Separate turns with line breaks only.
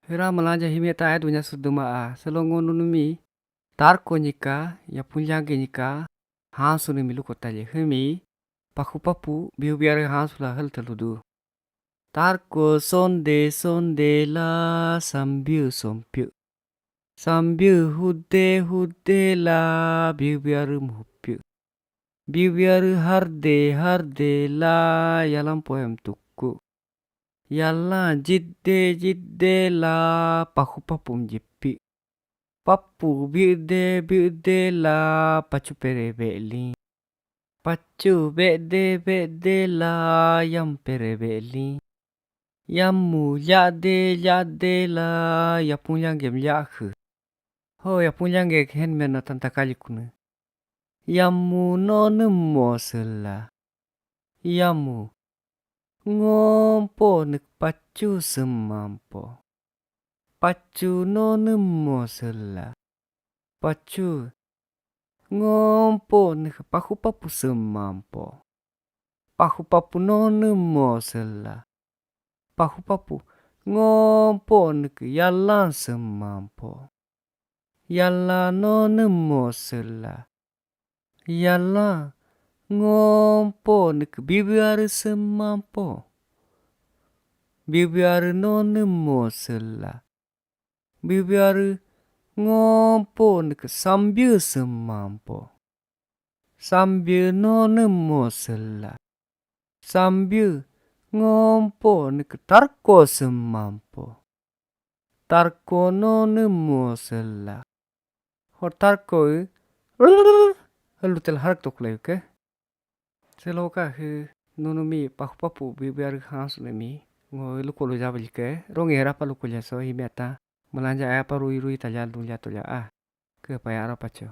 Hera melanja himeta ayat dunya suduma selongo nunumi tarko nyika ya punjage nyika hansu numi lukotaje hemi paku papu biu biar hansu la hel teludu. Tarko sonde sonde la sambiu sompiu. Sambiu hude hude la biu biar muhpiu. Biu biar harde harde la yalam poem tukku. Yalla jidde jidde la paku papum jippi. Papu biude la pacu pere beli. Pacu bede la yam pere beli. Yammu yade la yapung yanggem yakhe. Ho yapung yanggem hen mena tanta kali kuna. Yammu no nemo sela. Yammu ngompo nek pacu semampo. Pacu no nemo sela. Pacu ngompo nek paku papu semampo. Paku papu no nemo sela. Paku papu ngompo nek yalan semampo. Yalla no nemo sela. Yalla ngompo nek bibiar semampo. Bibiar no nemo sela. Bibiar ngompo nek sambil semampo. Sambil no nemo sela. Sambil ngompo nek tarko semampo. Tarko no nemo sela. Ho tarko Helu tel harak tok leu ke. Seloka he nunumi paku papu bibiar hansu nemi. Ngo luko lu jabal ke. Rongi rapa luko jaso himiata. Melanja apa rui rui tajal dunya toja ke paya apa co.